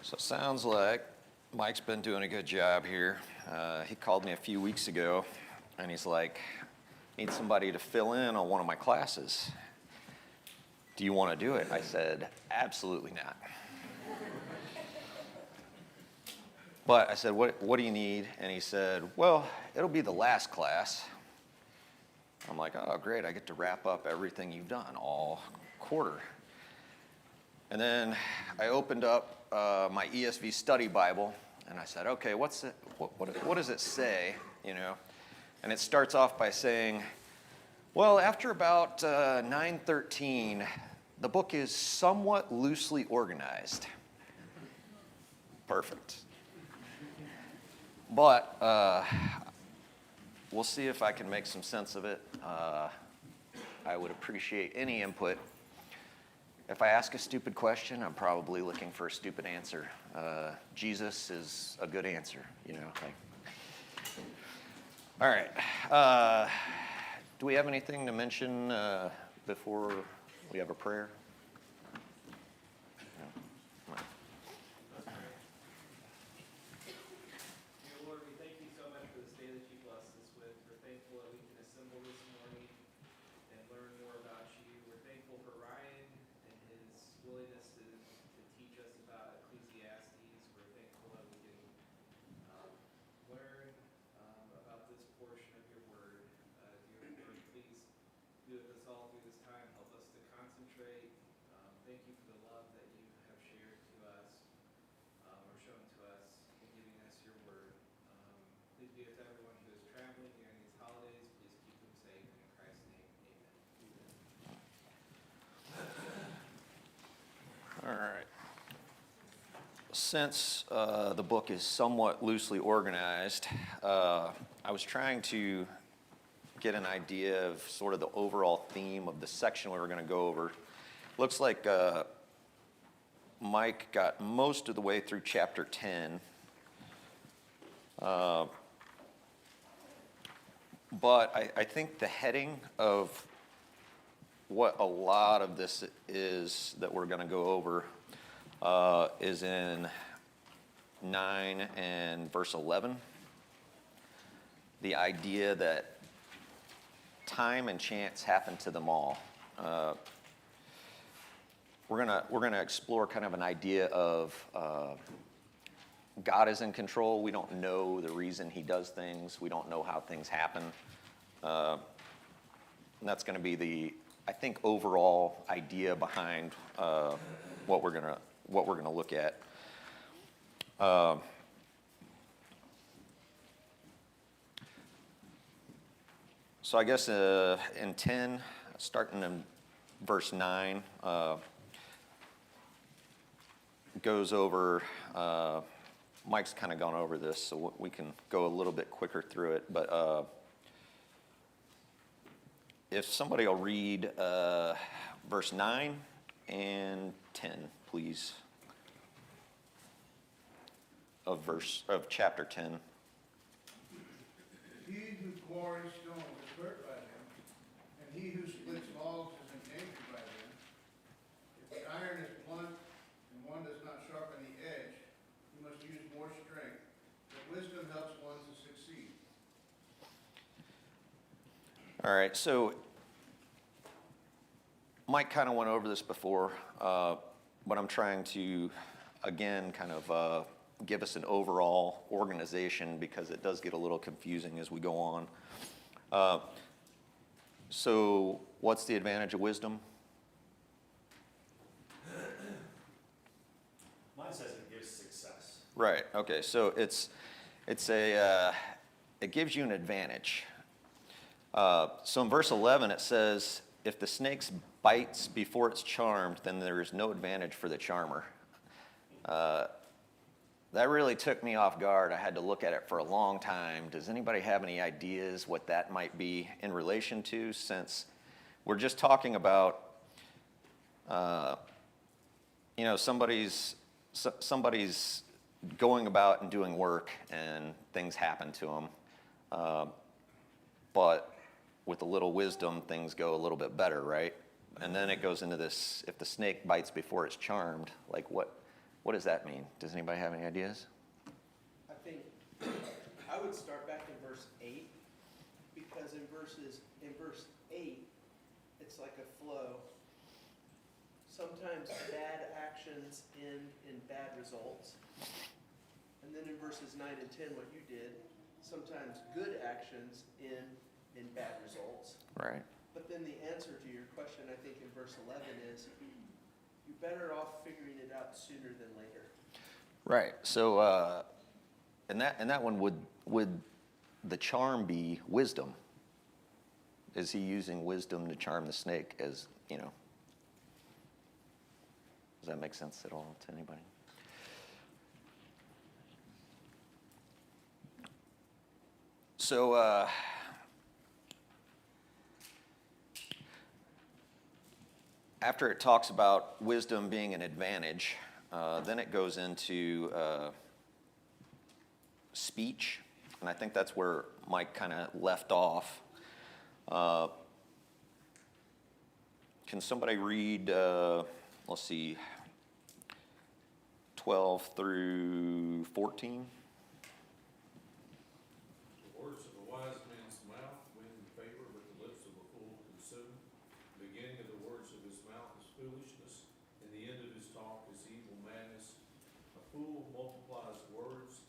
So it sounds like Mike's been doing a good job here. He called me a few weeks ago, and he's like, need somebody to fill in on one of my classes. Do you want to do it? I said, absolutely not. But I said, what do you need? And he said, well, it'll be the last class. I'm like, oh, great, I get to wrap up everything you've done all quarter. And then I opened up my ESV study Bible, and I said, okay, what does it say, you know? And it starts off by saying, well, after about 9:13, the book is somewhat loosely organized. Perfect. But we'll see if I can make some sense of it. I would appreciate any input. If I ask a stupid question, I'm probably looking for a stupid answer. Jesus is a good answer, you know. All right. Do we have anything to mention before we have a prayer? Willingness to teach us about Ecclesiastes. We're thankful that we can learn about this portion of your word. Dear Lord, please be with us all through this time. Help us to concentrate. Thank you for the love that you have shared to us or shown to us in giving us your word. Please be with everyone who is traveling during these holidays. Please keep them safe. In Christ's name, amen. All right. Since the book is somewhat loosely organized, I was trying to get an idea of sort of the overall theme of the section we were going to go over. Looks like Mike got most of the way through chapter 10. But I think the heading of what a lot of this is that we're going to go over is in 9 and verse 11. The idea that time and chance happen to them all. We're gonna explore kind of an idea of God is in control. We don't know the reason he does things. We don't know how things happen. And that's going to be the, I think, overall idea behind what we're gonna look at. So I guess in 10, starting in verse 9, goes over. Mike's kind of gone over this, so we can go a little bit quicker through it. But if somebody will read verse 9 and 10, please, of chapter 10. He who quarries stones is hurt by them, and he who splits logs is endangered by them. If the iron is blunt and one does not sharpen the edge, he must use more strength. But wisdom helps one to succeed. All right, so Mike kind of went over this before, but I'm trying to, again, kind of give us an overall organization because it does get a little confusing as we go on. So what's the advantage of wisdom? Mine says it gives success. Right, okay, so it gives you an advantage. So in verse 11 it says, if the snake bites before it's charmed, then there is no advantage for the charmer. That really took me off guard. I had to look at it for a long time. Does anybody have any ideas what that might be in relation to, since we're just talking about, somebody's going about and doing work and things happen to them. But with a little wisdom, things go a little bit better, right? And then it goes into this, if the snake bites before it's charmed, like what What does that mean? Does anybody have any ideas? I think I would start back in verse 8, because in verse 8, it's like a flow. Sometimes bad actions end in bad results. And then in verses 9 and 10, what you did, sometimes good actions end in bad results. Right. But then the answer to your question, I think, in verse 11 is, you're better off figuring it out sooner than later. Right. So, and that one would the charm be wisdom? Is he using wisdom to charm the snake? As you know, does that make sense at all to anybody? So, after it talks about wisdom being an advantage, then it goes into speech, and I think that's where Mike kind of left off. Can somebody read, let's see, 12 through 14? The words of a wise man's mouth win favor, but the lips of a fool consume. The beginning of the words of his mouth is foolishness, and the end of his talk is evil madness. A fool multiplies words,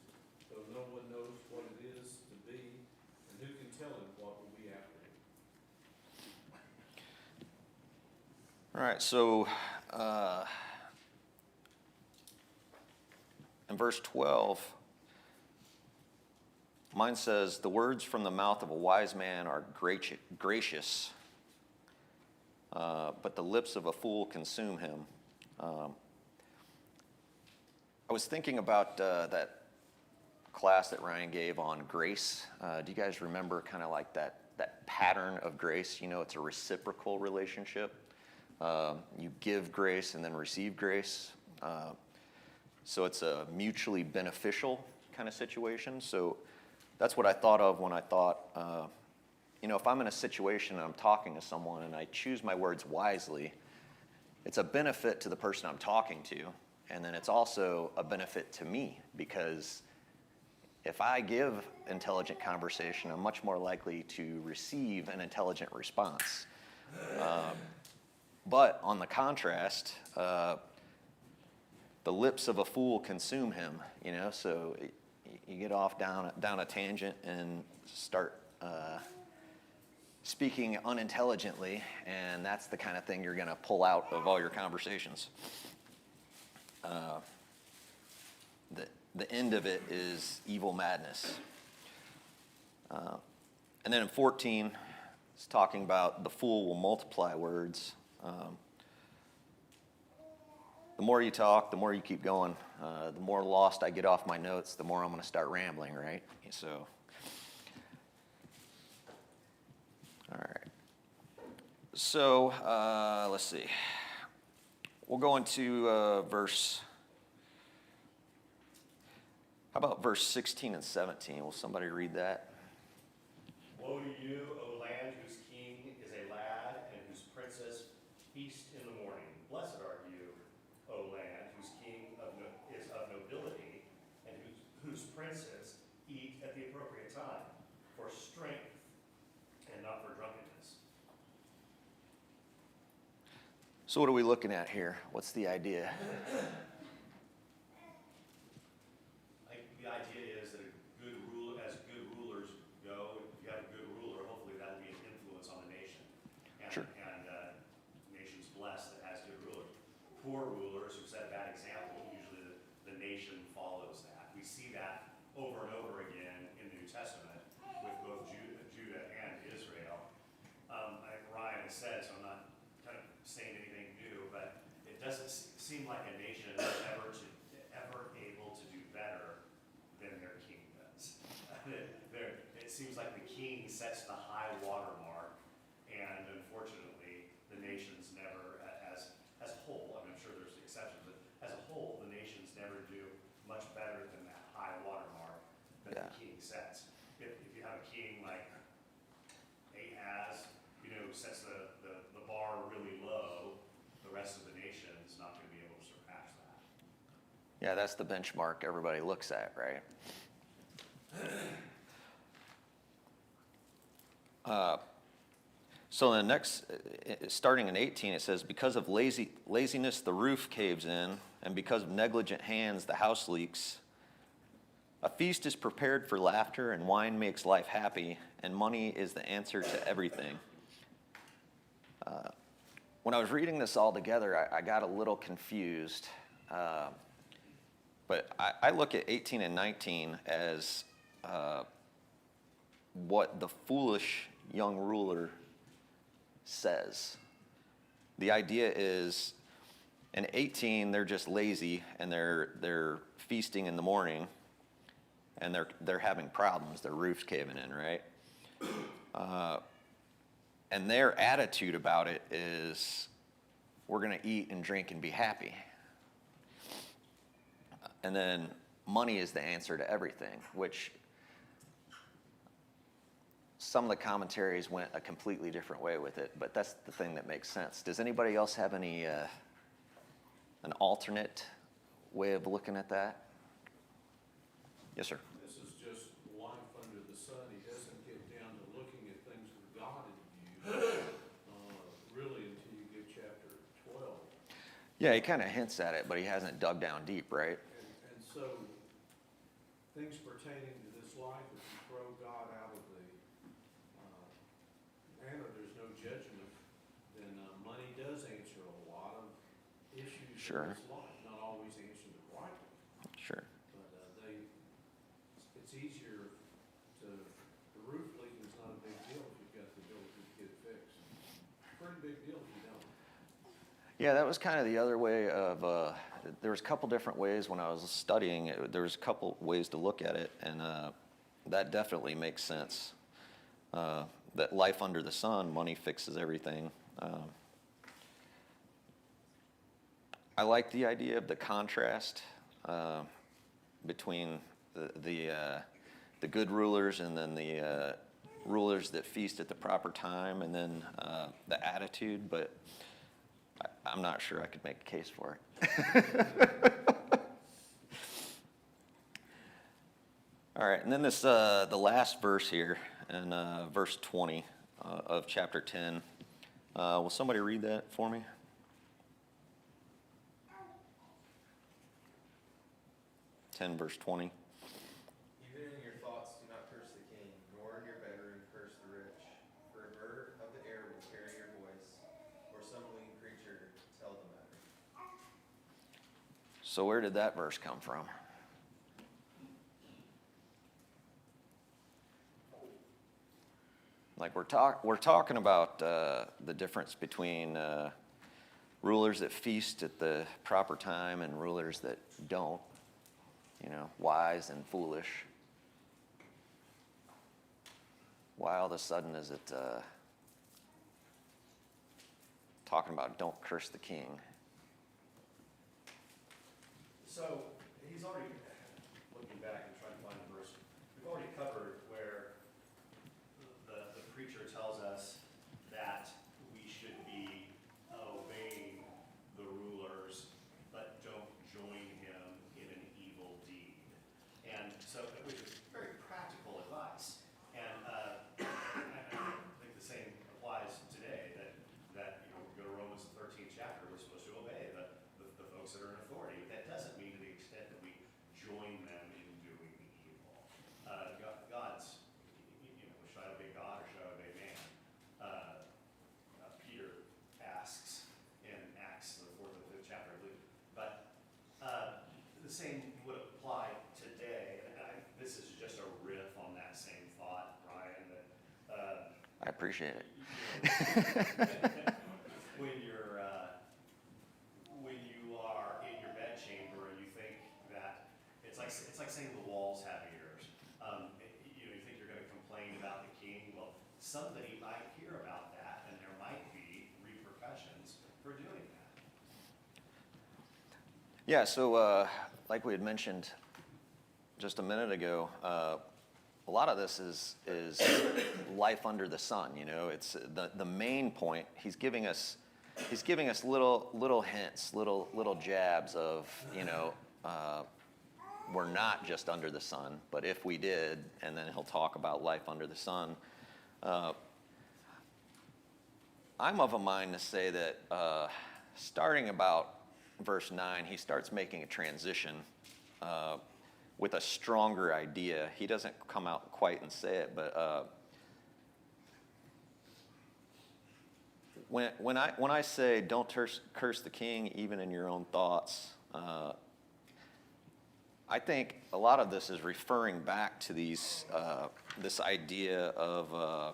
though no one knows what it is to be, and who can tell him what will be after him? All right, so in verse 12, mine says, the words from the mouth of a wise man are gracious, but the lips of a fool consume him. I was thinking about that class that Ryan gave on grace. Do you guys remember kind of like that pattern of grace? You know, it's a reciprocal relationship. You give grace and then receive grace. So it's a mutually beneficial kind of situation. So that's what I thought of when I thought, you know, if I'm in a situation and I'm talking to someone and I choose my words wisely, it's a benefit to the person I'm talking to. And then it's also a benefit to me, because if I give intelligent conversation, I'm much more likely to receive an intelligent response. But on the contrast, the lips of a fool consume him, you know, so you get off down a tangent and start speaking unintelligently, and that's the kind of thing you're going to pull out of all your conversations. The end of it is evil madness. And then in 14, it's talking about the fool will multiply words. The more you talk, the more you keep going. The more lost I get off my notes, the more I'm going to start rambling, right? So, all right. So, let's see. We'll go into verse, how about verse 16 and 17? Will somebody read that? Woe to you, O land, whose king is a lad, and whose princess feast in the morning. Blessed are you, O land, whose king is of nobility, and whose princes eat at the appropriate time, for strength and not for drunkenness. So what are we looking at here? What's the idea? The idea is that as good rulers go, if you have a good ruler, hopefully that'll be an influence on the nation. And, Sure. And nation's blessed that has good rulers. Poor rulers who set a bad example, usually the nation follows that. We see that over and over again in the New Testament with both Judah and Israel. I think Ryan has said, so I'm not kind of saying anything new, but it doesn't seem like a nation is ever able to do better than their king does. It seems like the king sets the high water mark, and unfortunately, the nations never, as a whole, I mean, I'm sure there's exceptions, but as a whole, the nations never do much better than that high water mark that the king sets. If you have a king like Ahaz, you know, who sets the bar really low, the rest of the nation is not going to be able to surpass that. Yeah, that's the benchmark everybody looks at, right? So the next, starting in 18, it says, because of laziness, the roof caves in, and because of negligent hands, the house leaks. A feast is prepared for laughter, and wine makes life happy, and money is the answer to everything. When I was reading this all together, I got a little confused. But I look at 18 and 19 as what the foolish young ruler says. The idea is, in 18, they're just lazy and they're feasting in the morning, and they're having problems. Their roof's caving in, right? And their attitude about it is, we're going to eat and drink and be happy. And then money is the answer to everything, which some of the commentaries went a completely different way with it, but that's the thing that makes sense. Does anybody else have any an alternate way of looking at that? Yes, sir. This is just life under the sun. He doesn't get down to looking at things for God in view, really until you get chapter 12. Yeah, he kind of hints at it, but he hasn't dug down deep, right? And so, things pertaining to this life, if you throw God out of the manner, there's no judgment, then money does answer a lot of issues Sure. in this life. Not always answered it rightly, Sure. but it's easier the roof leaking is not a big deal if you've got the ability to get it fixed. Pretty big deal if you don't. Yeah, that was kind of the other way of, there was a couple different ways when I was studying it. There was a couple ways to look at it, and that definitely makes sense. That life under the sun, money fixes everything. I like the idea of the contrast between the good rulers and then the rulers that feast at the proper time, and then the attitude, but I'm not sure I could make a case for it. All right, and then this the last verse here, in verse 20 of chapter 10. Will somebody read that for me? 10 verse 20. Even in your thoughts do not curse the king, nor in your bedroom curse the rich. For a bird of the air will carry your voice, or some winged creature tell the matter. So where did that verse come from? Like we're talking about the difference between rulers that feast at the proper time and rulers that don't. You know, wise and foolish. Why all of a sudden is it talking about don't curse the king? So, he's already, looking back and trying to find the verse, we've already covered where the preacher tells us that we should be obeying the rulers, but don't join him in an evil deed. And so, which is very practical advice. And I think the same applies today, that you know, we go to Romans the 13th chapter, we're supposed to obey the folks that are in authority. But that doesn't mean to the extent that we join them in doing the evil. God's, you know, should I obey God or should I obey man? Peter asks in Acts, the 4th or 5th chapter, I believe. But the same would apply today. And this is just a riff on that same thought, Ryan, that I appreciate it. when you are in your bedchamber and you think that it's like saying the walls have ears. You know, you think you're going to complain about the king. Well, somebody might hear about that, and there might be repercussions for doing that. Yeah, so like we had mentioned just a minute ago, a lot of this is life under the sun. You know, it's the main point. He's giving us little hints, little jabs of, you know, we're not just under the sun, but if we did, and then he'll talk about life under the sun. I'm of a mind to say that starting about verse 9, he starts making a transition with a stronger idea. He doesn't come out quite and say it, but when I say don't curse the king even in your own thoughts, I think a lot of this is referring back to this idea of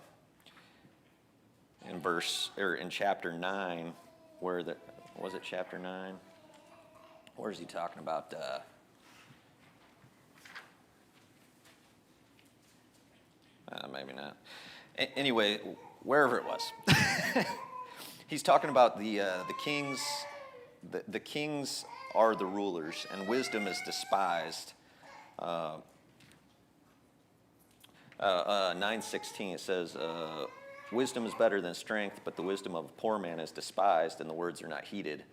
in chapter 9, where was it chapter 9? Where is he talking about? Maybe not. Anyway, wherever it was, he's talking about the kings. The kings are the rulers, and wisdom is despised. 9:16 it says, "Wisdom is better than strength, but the wisdom of a poor man is despised, and the words are not heeded."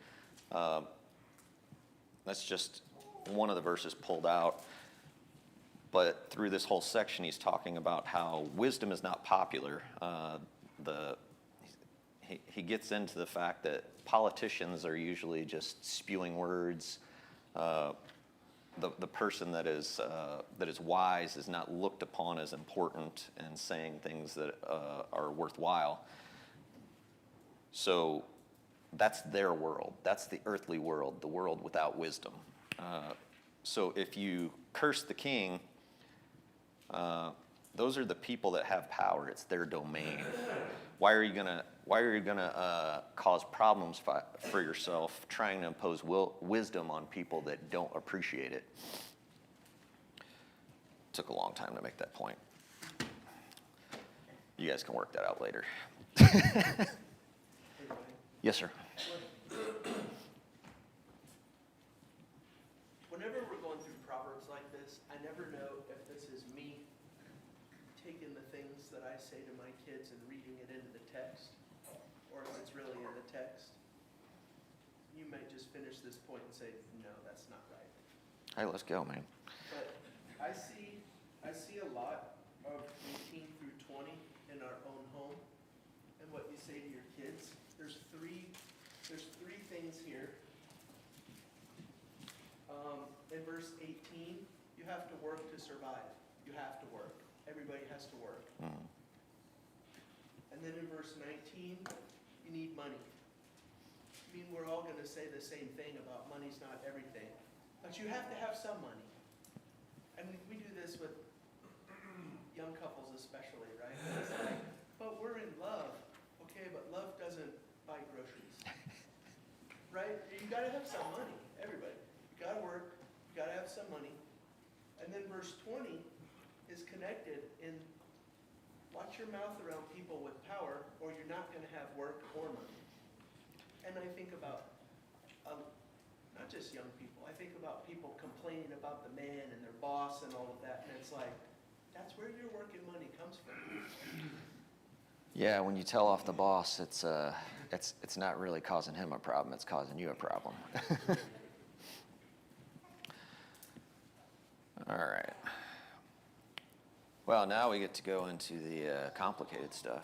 That's just one of the verses pulled out. But through this whole section, he's talking about how wisdom is not popular. He gets into the fact that politicians are usually just spewing words. The person that is wise is not looked upon as important and saying things that are worthwhile. So that's their world. That's the earthly world, the world without wisdom. So if you curse the king, those are the people that have power. It's their domain. Why are you gonna cause problems for yourself trying to impose wisdom on people that don't appreciate it? Took a long time to make that point. You guys can work that out later. Yes, sir. Whenever we're going through Proverbs like this, I never know if this is me taking the things that I say to my kids and reading it into the text, or if it's really in the text. You might just finish this point and say, no, that's not right. Hey, let's go, man. But I see a lot of 18 through 20 in our own home, and what you say to your kids. There's three things here. In verse 18, you have to work to survive. You have to work. Everybody has to work. Mm. And then in verse 19, you need money. I mean, we're all going to say the same thing about money's not everything. But you have to have some money. And we do this with young couples especially, right? It's like, but we're in love. Okay, but love doesn't buy groceries. Right? You got to have some money, everybody. You got to work. You got to have some money. And then verse 20 is connected in watch your mouth around people with power, or you're not going to have work or money. And I think about not just young people. I think about people complaining about the man and their boss and all of that. And it's like, that's where your work and money comes from. Yeah, when you tell off the boss, it's not really causing him a problem, it's causing you a problem. All right. Well, now we get to go into the complicated stuff.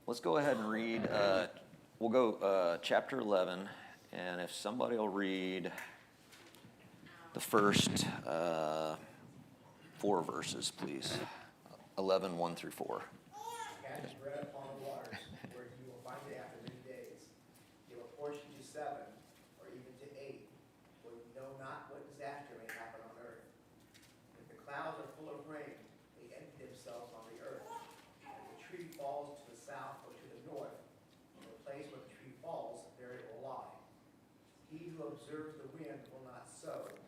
Let's go ahead and read. We'll go chapter 11, and if somebody will read the first 4 verses, please. 11, 1 through 4. Cast your bread upon the waters, where you will find it after many days. Give a portion to 7, or even to 8, for you know not what disaster may happen on earth. If the clouds are full of rain, they empty themselves on the earth. And if the tree falls to the south or to the north, in the place where the tree falls, there it will lie. He who observes the wind will not sow, and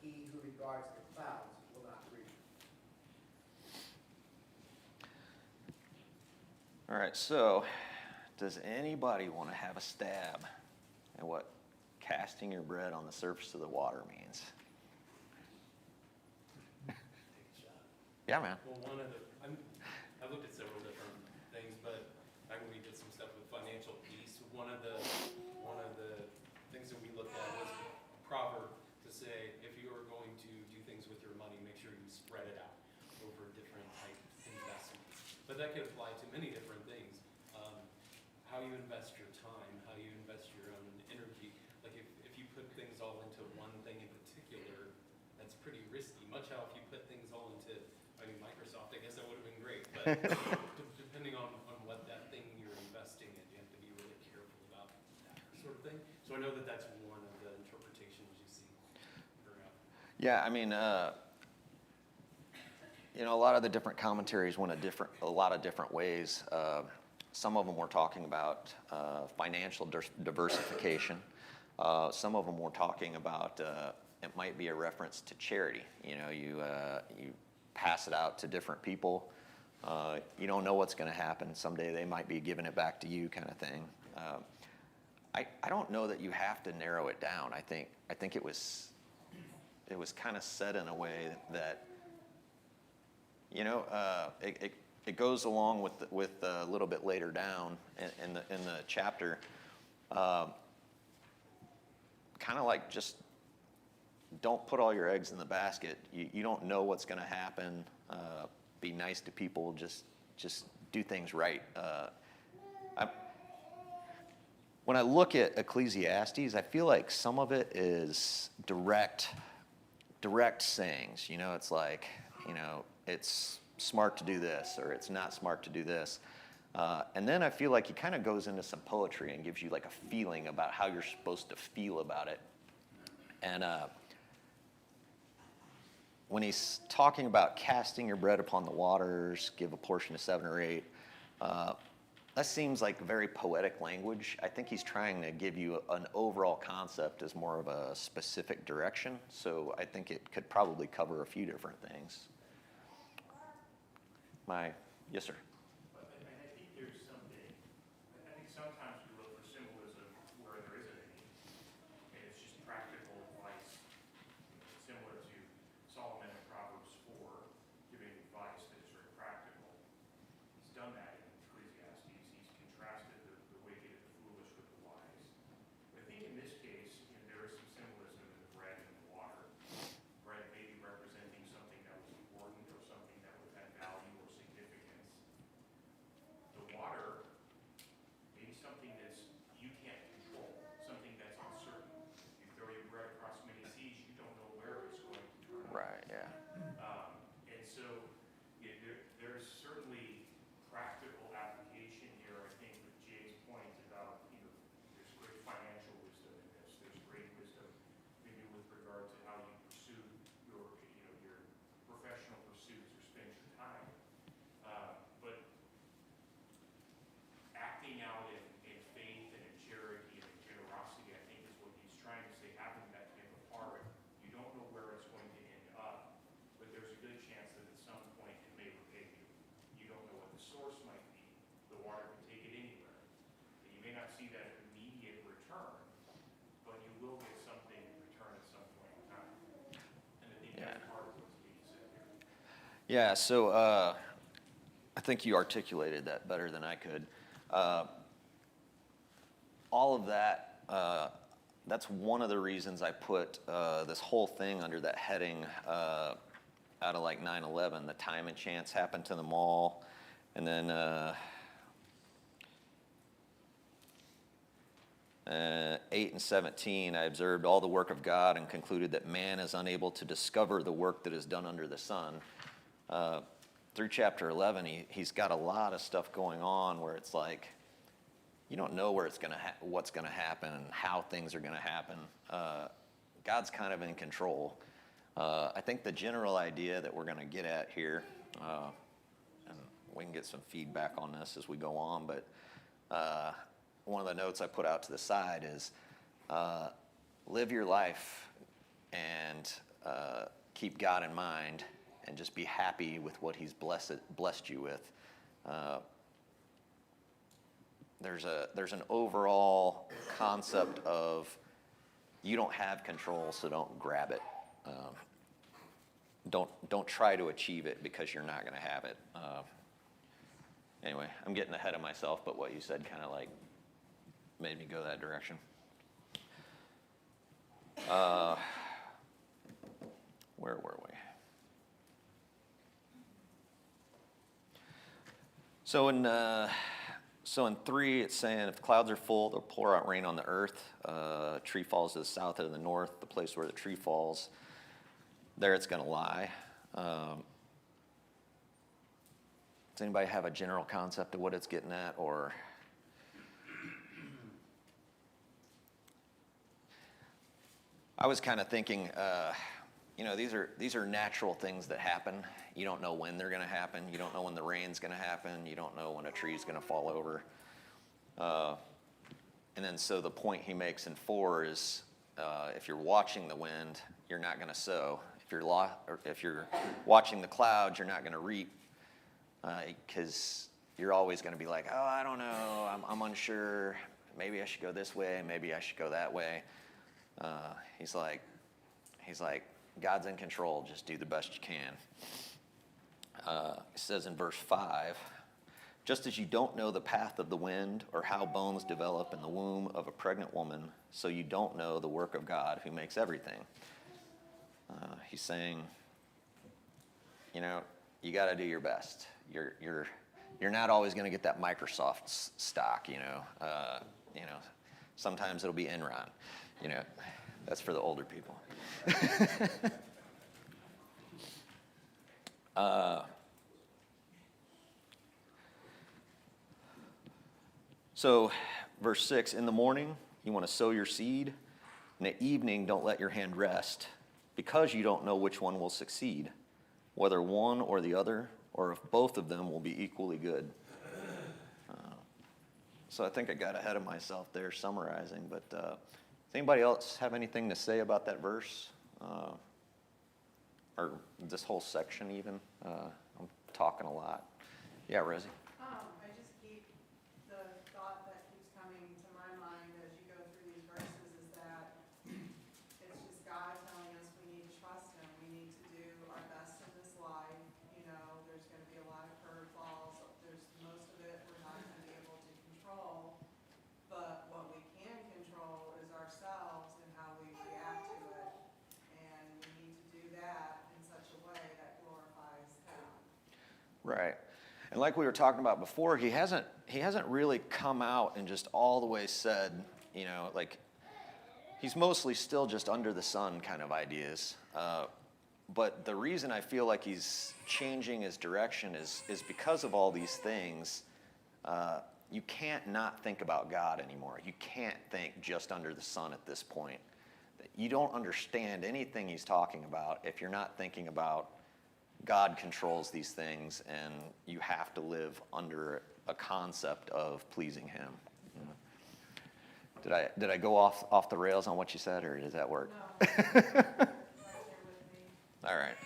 he who regards the clouds will not reap. All right, so does anybody want to have a stab at what casting your bread on the surface of the water means? Yeah, man. Well, I looked at several different things, but back when we did some stuff with financial peace one of the things that we looked at was a proverb to say, if you are going to do things with your money, make sure you spread it out over different type investments. But that could apply to many different things. How you invest your time, how you invest your own energy. Like if you put things all into one thing in particular, that's pretty risky. Much how if you put things all into, Microsoft, I guess that would have been great. But depending on what that thing you're investing in, you have to be really careful about that sort of thing. So I know that that's one of the interpretations you see throughout. Yeah, I mean, a lot of the different commentaries went a lot of different ways. Some of them were talking about financial diversification. Some of them were talking about it might be a reference to charity. You pass it out to different people. You don't know what's going to happen. Someday they might be giving it back to you, kind of thing. I don't know that you have to narrow it down. I think it was kind of said in a way that it goes along with a little bit later down in the chapter, kind of like just don't put all your eggs in the basket. You don't know what's going to happen. Be nice to people. Just do things right. When I look at Ecclesiastes, I feel like some of it is direct sayings. It's like, it's smart to do this, or it's not smart to do this. And then I feel like he kind of goes into some poetry and gives you like a feeling about how you're supposed to feel about it. And when he's talking about casting your bread upon the waters, give a portion to 7 or 8, that seems like very poetic language. I think he's trying to give you an overall concept as more of a specific direction. So I think it could probably cover a few different things. Yes, sir. But I think there's something, I think sometimes we look for symbolism where there isn't any, and it's just practical advice, similar to Solomon in Proverbs 4, giving advice that is very practical. He's done that in Ecclesiastes. He's contrasted the wicked and the foolish with the wise. I think in this case, there is some symbolism in the bread and the water. Bread maybe representing something that was important or something that would have value or significance. The water, maybe something that's you can't control, something that's uncertain. You throw your bread across many seas, you don't know where it's going to turn out. Right. Yeah. And so there's certainly practical application here, I think, with Jay's point about, there's great financial wisdom in this. There's great wisdom maybe with regard to how you pursue your professional pursuits or spend your time. But acting out in faith and in charity and in generosity, I think, is what he's trying to say. Having that type of heart, you don't know where it's going to end up, but there's a good chance that at some point it may repay you. You don't know what the source might be. The water can take it anywhere. And you may not see that immediate return, but you will get something in return at some point in time. And I think that's part of what's being said here. Yeah. So I think you articulated that better than I could. All of that, that's one of the reasons I put this whole thing under that heading out of like 9/11. The time and chance happened to them all. And then 8 and 17, I observed all the work of God and concluded that man is unable to discover the work that is done under the sun. Through chapter 11, he's got a lot of stuff going on where it's like, you don't know where it's what's going to happen and how things are going to happen. God's kind of in control. I think the general idea that we're going to get at here, and we can get some feedback on this as we go on, but one of the notes I put out to the side is live your life and keep God in mind and just be happy with what he's blessed you with. There's an overall concept of you don't have control, so don't grab it. Don't try to achieve it because you're not going to have it. Anyway, I'm getting ahead of myself, but what you said kind of like made me go that direction. Where were we? So in 3, it's saying if the clouds are full, they'll pour out rain on the earth. A tree falls to the south or to the north, the place where the tree falls, there it's going to lie. Does anybody have a general concept of what it's getting at, or? I was kind of thinking, these are natural things that happen. You don't know when they're going to happen. You don't know when the rain's going to happen. You don't know when a tree's going to fall over. And then so the point he makes in 4 is, if you're watching the wind, you're not going to sow. If you're watching the clouds, you're not going to reap, because you're always going to be like, oh, I don't know, I'm unsure. Maybe I should go this way. Maybe I should go that way. He's like, God's in control. Just do the best you can. It says in verse 5, just as you don't know the path of the wind or how bones develop in the womb of a pregnant woman, so you don't know the work of God who makes everything. He's saying, you got to do your best. You're not always going to get that Microsoft stock. Sometimes it'll be Enron. That's for the older people. So, verse 6, in the morning, you want to sow your seed. In the evening, don't let your hand rest, because you don't know which one will succeed, whether one or the other, or if both of them will be equally good. So I think I got ahead of myself there summarizing, but does anybody else have anything to say about that verse? Or this whole section even? I'm talking a lot. Yeah, Rosie? I just keep, the thought that keeps coming to my mind as you go through these verses is that it's just God telling us we need to trust Him. We need to do our best in this life. There's going to be a lot of curveballs. There's most of it we're not going to be able to control. But what we can control is ourselves and how we react to it. And we need to do that in such a way that glorifies God. Right. And like we were talking about before, he hasn't really come out and just all the way said, he's mostly still just under the sun kind of ideas. But the reason I feel like he's changing his direction is because of all these things. You can't not think about God anymore. You can't think just under the sun at this point. You don't understand anything he's talking about if you're not thinking about God controls these things, and you have to live under a concept of pleasing Him. Did I go off the rails on what you said, or does that work? No. Right there with me. All right.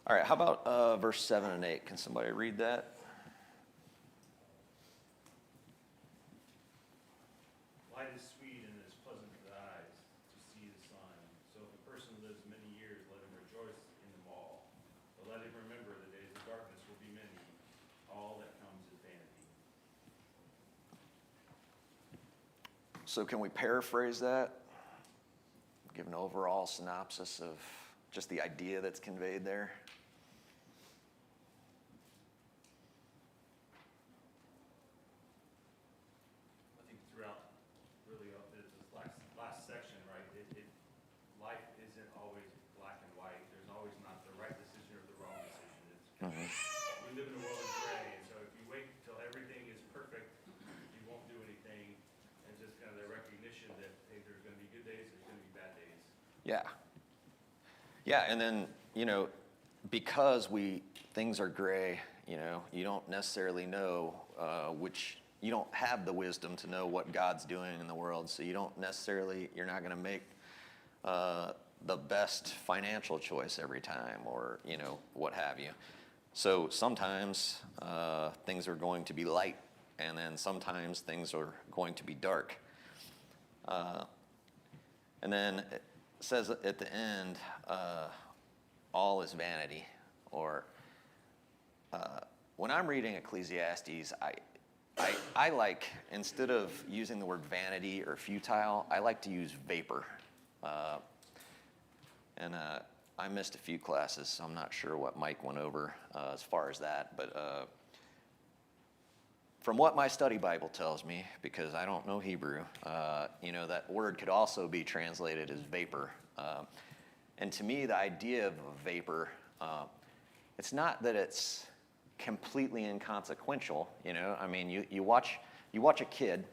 All right. How about verse 7 and 8? Can somebody read that? Light is sweet and is pleasant to the eyes to see the sun. So if a person lives many years, let him rejoice in them all. But let him remember the days of darkness will be many. All that comes is vanity. So can we paraphrase that? Give an overall synopsis of just the idea that's conveyed there? I think throughout really this last section, right, life isn't always black and white. There's always not the right decision or the wrong decision. We live in a world of gray, and so if you wait till everything is perfect, you won't do anything. And just kind of the recognition that, hey, there's going to be good days, there's going to be bad days. Yeah. Yeah, and then, because things are gray, you don't necessarily know you don't have the wisdom to know what God's doing in the world, so you're not going to make the best financial choice every time, or, what have you. So sometimes things are going to be light, and then sometimes things are going to be dark. And then it says at the end, all is vanity, or when I'm reading Ecclesiastes, I like, instead of using the word vanity or futile, I like to use vapor. And I missed a few classes, so I'm not sure what Mike went over as far as that. But from what my study Bible tells me, because I don't know Hebrew, that word could also be translated as vapor. And to me, the idea of a vapor, it's not that it's completely inconsequential. I mean, you watch a kid,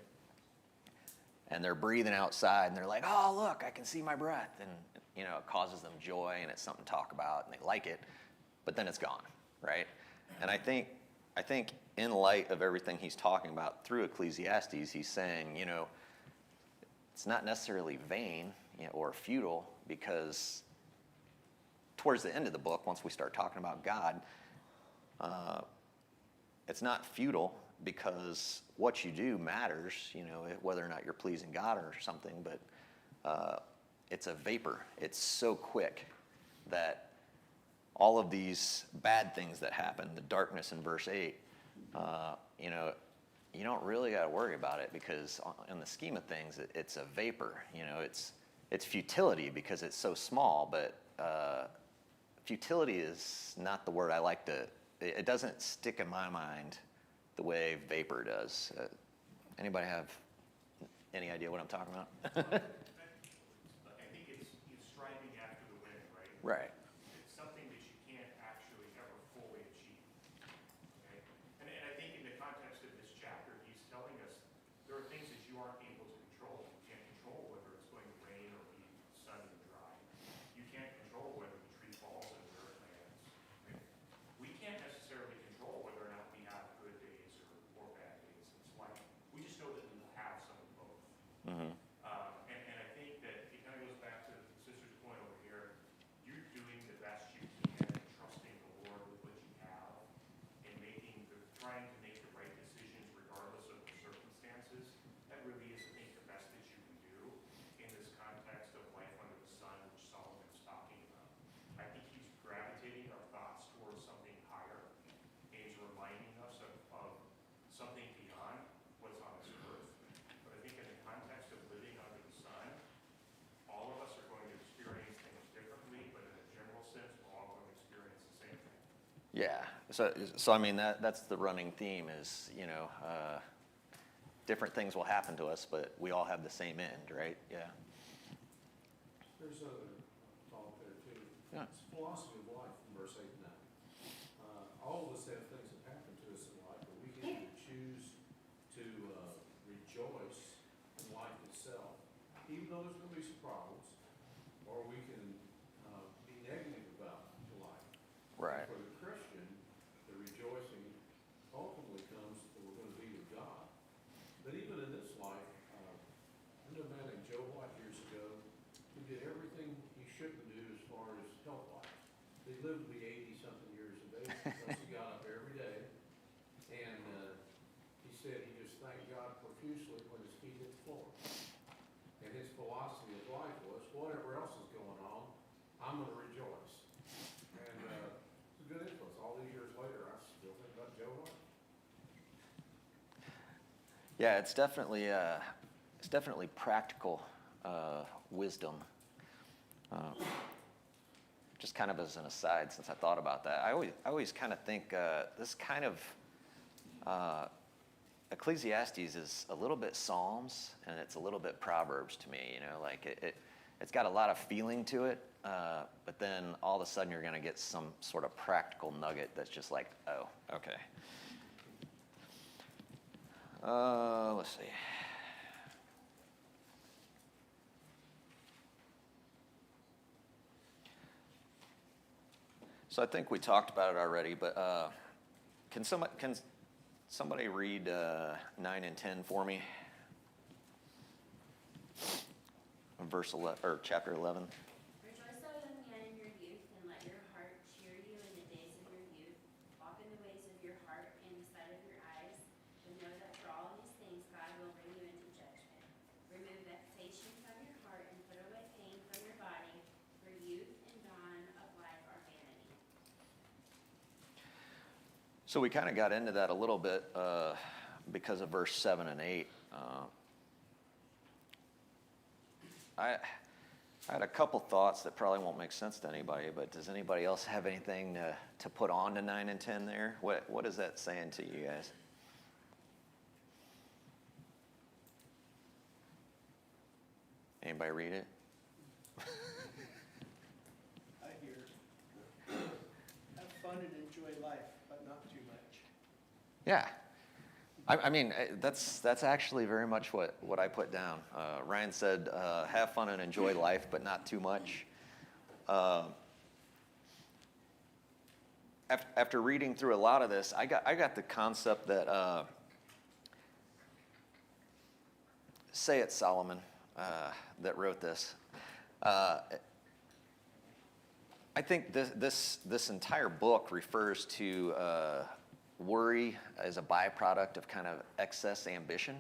and they're breathing outside, and they're like, "Oh, look, I can see my breath," and it causes them joy, and it's something to talk about, and they like it, but then it's gone, right? And I think in light of everything he's talking about through Ecclesiastes, he's saying, it's not necessarily vain or futile, because towards the end of the book, once we start talking about God, it's not futile, because what you do matters, whether or not you're pleasing God or something, but it's a vapor. It's so quick that all of these bad things that happen, the darkness in verse 8, you don't really got to worry about it, because in the scheme of things, it's a vapor. It's futility because it's so small, but futility is not the word I like to. It doesn't stick in my mind the way vapor does. Anybody have any idea what I'm talking about? I think it's striving after the wind, right? Right. It's something that you can't actually ever fully achieve. Okay? And I think in the context of this chapter, he's telling us there are things that you aren't able to control. You can't control whether it's going to rain or be sunny and dry. You can't control whether the tree falls and where it lands. Right? We can't necessarily control whether or not we have good days or bad days in this life. We just know that we will have some of both. Mm-hmm. And I think that it kind of goes back to the sister's point over here. You're doing the best you can, trusting the Lord with what you have, and trying to make the right decisions regardless of the circumstances. That really is, I think, the best that you can do in this context of life under the sun, which Solomon's talking about. I think he's gravitating our thoughts towards something higher, and he's reminding us of something beyond what's on this earth. But I think in the context of living under the sun, all of us are going to experience things differently, but in a general sense, we're all going to experience the same thing. Yeah. So I mean, that's the running theme is, different things will happen to us, but we all have the same end, right? Yeah. There's other thought there too. Yeah. It's philosophy of life in verse 8 and 9. All of us have things that happen to us in life, but we can either choose to rejoice in life itself, even though there's going to be some problems, or we can be negative about life. Right. For the Christian, the rejoicing ultimately comes that we're going to be with God. But even in this life, I knew a man named Joe White years ago who did everything he shouldn't do as far as health-wise. He lived to be 80-something years of age because he got up every day. And he said he just thanked God profusely when his feet hit the floor. And his philosophy of life was, whatever else is going on, I'm going to rejoice. And it's a good influence. All these years later, I still think about Joe White. Yeah, it's definitely practical wisdom. Just kind of as an aside, since I thought about that, I always kind of think this kind of Ecclesiastes is a little bit Psalms and it's a little bit Proverbs to me. Like it's got a lot of feeling to it, but then all of a sudden you're going to get some sort of practical nugget that's just like, oh, okay. Let's see. So I think we talked about it already, but can somebody read 9 and 10 for me? Verse 11 or chapter 11. Rejoice, O young man, in your youth, and let your heart cheer you in the days of your youth. Walk in the ways of your heart and the sight of your eyes, and know that for all these things God will bring you into judgment. Remove vexation from your heart and put away pain from your body, for youth and dawn of life are vanity. So we kind of got into that a little bit because of verse 7 and 8. I had a couple thoughts that probably won't make sense to anybody, but does anybody else have anything to put on to 9 and 10 there? What is that saying to you guys? Anybody read it? I hear, have fun and enjoy life, but not too much. Yeah. I mean, that's actually very much what I put down. Ryan said, have fun and enjoy life, but not too much. After reading through a lot of this, I got the concept that, say it's Solomon that wrote this. I think this entire book refers to worry as a byproduct of kind of excess ambition.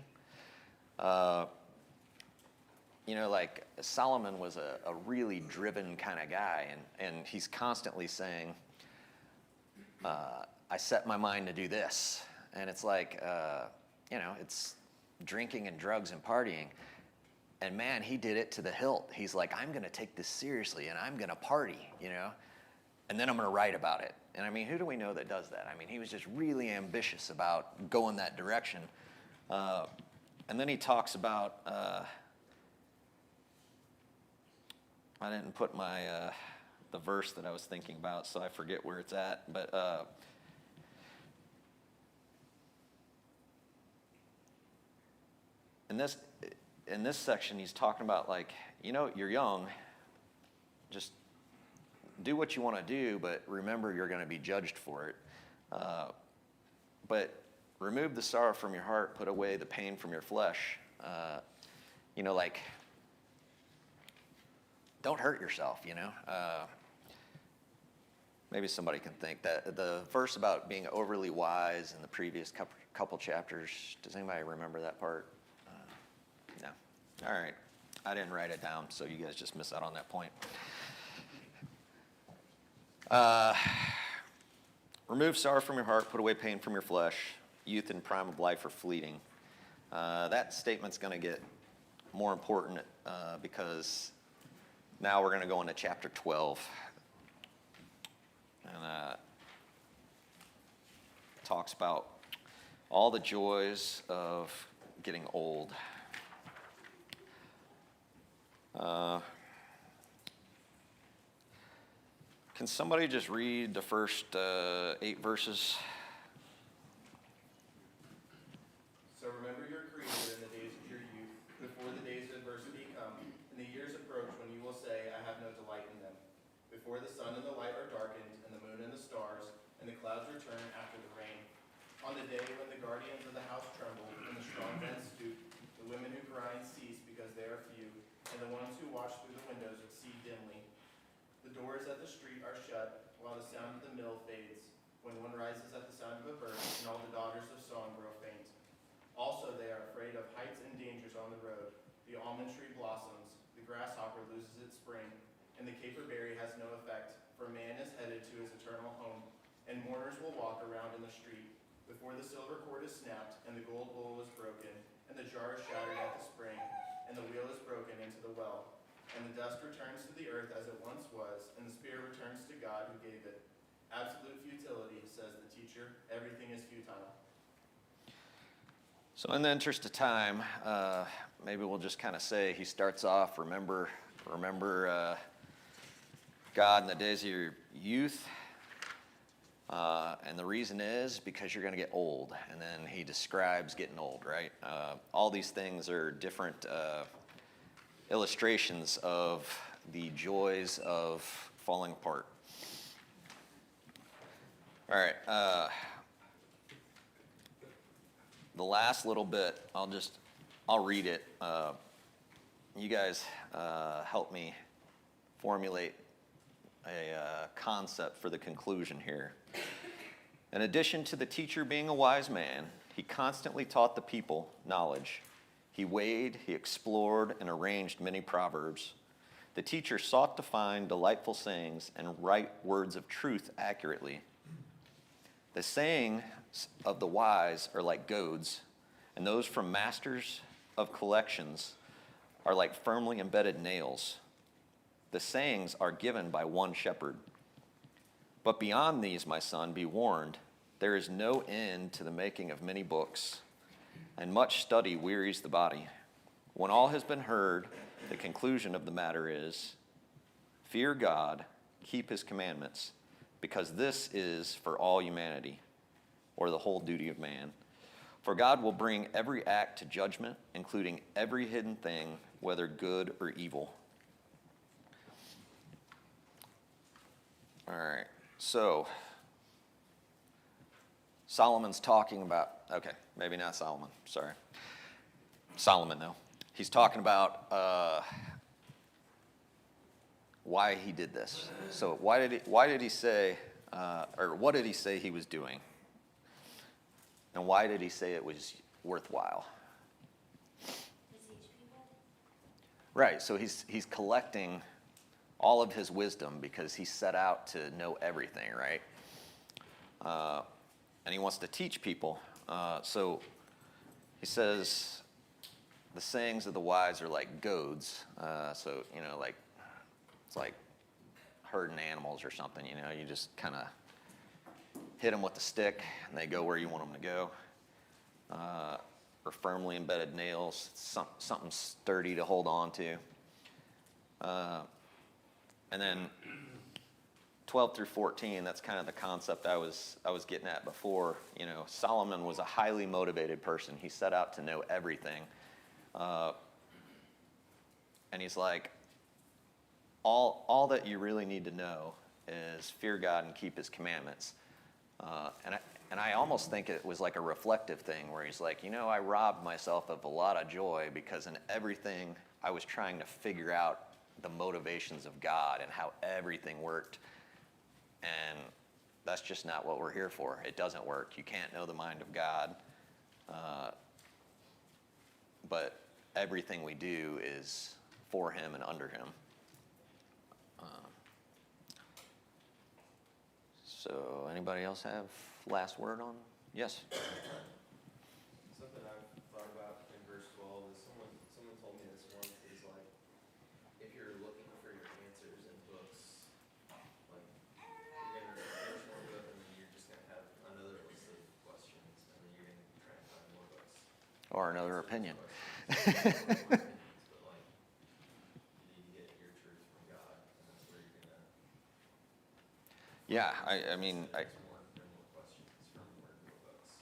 Like Solomon was a really driven kind of guy, and he's constantly saying, I set my mind to do this. And it's like, it's drinking and drugs and partying. And man, he did it to the hilt. He's like, I'm going to take this seriously, and I'm going to party, and then I'm going to write about it. And I mean, who do we know that does that? I mean, he was just really ambitious about going that direction. And then he talks about, I didn't put the verse that I was thinking about, so I forget where it's at. But in this section, he's talking about, like, you're young, just do what you want to do, but remember you're going to be judged for it. But remove the sorrow from your heart, put away the pain from your flesh. Like, don't hurt yourself, Maybe somebody can think that the verse about being overly wise in the previous couple chapters, does anybody remember that part? No. All right. I didn't write it down, so you guys just miss out on that point. Remove sorrow from your heart, put away pain from your flesh. Youth and prime of life are fleeting. That statement's going to get more important because now we're going to go into chapter 12. And talks about all the joys of getting old. Can somebody just read the first 8 verses? So remember your Creator in the days of your youth, before the days of adversity come, and the years approach when you will say, I have no delight in them. Before the sun and the light are darkened, and the moon and the stars, and the clouds return after the rain. On the day when the guardians of the house tremble, and the strong men stoop, the women who grind cease because they are few, and the ones who watch through the windows see dimly. The doors at the street are shut, while the sound of the mill fades, when one rises at the sound of a bird, and all the daughters of song grow faint. Also they are afraid of heights and dangers on the road. The almond tree blossoms, the grasshopper loses its spring, and the caperberry has no effect, for man is headed to his eternal home, and mourners will walk around in the street, before the silver cord is snapped, and the gold bowl is broken, and the jar is shattered at the spring, and the wheel is broken into the well. And the dust returns to the earth as it once was, and the spirit returns to God who gave it. Absolute futility, says the teacher. Everything is futile. So in the interest of time, maybe we'll just kind of say he starts off, remember God in the days of your youth. And the reason is because you're going to get old. And then he describes getting old, right? All these things are different illustrations of the joys of falling apart. All right. The last little bit, I'll read it. You guys help me formulate a concept for the conclusion here. In addition to the teacher being a wise man, he constantly taught the people knowledge. He weighed, he explored, and arranged many proverbs. The teacher sought to find delightful sayings and write words of truth accurately. The sayings of the wise are like goads, and those from masters of collections are like firmly embedded nails. The sayings are given by one shepherd. But beyond these, my son, be warned, there is no end to the making of many books, and much study wearies the body. When all has been heard, the conclusion of the matter is, fear God, keep his commandments, because this is for all humanity, or the whole duty of man. For God will bring every act to judgment, including every hidden thing, whether good or evil. All right, so Solomon's talking about, okay, maybe not Solomon, sorry. Solomon, though. He's talking about why he did this. So why did he say, or what did he say he was doing? And why did he say it was worthwhile? To teach people? Right, so he's collecting all of his wisdom because he set out to know everything, right? And he wants to teach people. So he says, the sayings of the wise are like goads. So, like, it's like herding animals or something, you just kind of hit them with the stick and they go where you want them to go. Or firmly embedded nails, something sturdy to hold on to. And then 12 through 14, that's kind of the concept I was getting at before. Solomon was a highly motivated person. He set out to know everything. And he's like, all that you really need to know is fear God and keep his commandments. And I almost think it was like a reflective thing where he's like, I robbed myself of a lot of joy because in everything I was trying to figure out the motivations of God and how everything worked. And that's just not what we're here for. It doesn't work. You can't know the mind of God. But everything we do is for him and under him. So anybody else have last word on? Yes? Something I've thought about in verse 12 is someone told me this once, is like, if you're looking for your answers in books, like, you're going to finish one book and then you're just going to have another list of questions, and then you're going to try and find more books. Or another opinion. But like, you need to get your truth from God, and that's where you're going to Yeah, I mean, more questions from more books.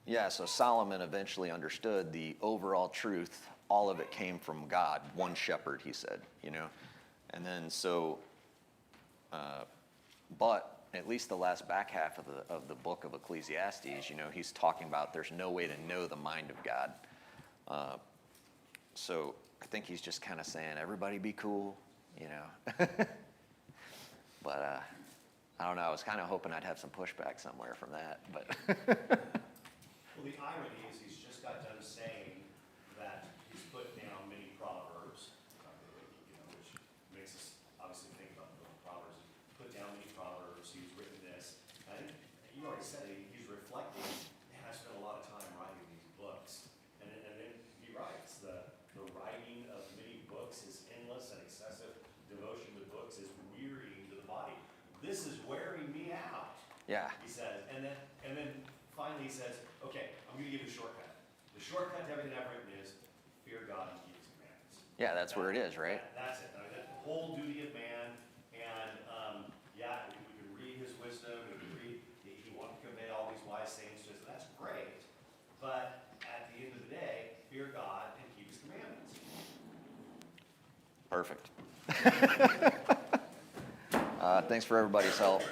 yeah, so Solomon eventually understood the overall truth. All of it came from God, one shepherd, he said, And then but at least the last back half of the book of Ecclesiastes, he's talking about there's no way to know the mind of God. So I think he's just kind of saying, everybody be cool, But I don't know, I was kind of hoping I'd have some pushback somewhere from that, but. Well, the irony is he's just got done saying that he's put down many proverbs, which makes us obviously think about the book of Proverbs. He's put down many proverbs, he's written this. I think you already said it, he's reflecting, man, I spent a lot of time writing these books. And then he writes, the writing of many books is endless and excessive devotion to books is wearying to the body. This is wearing me out. Yeah. He says, and then finally he says, okay, I'm going to give you a shortcut. The shortcut to everything I've written is fear God and keep his commandments. Yeah, that's where it is, right? That's it. I mean, the whole duty of man, and yeah, we can read his wisdom, we can read, he wanted to convey all these wise sayings to us, that's great, but at the end of the day, fear God and keep his commandments. Perfect. Thanks for everybody's help.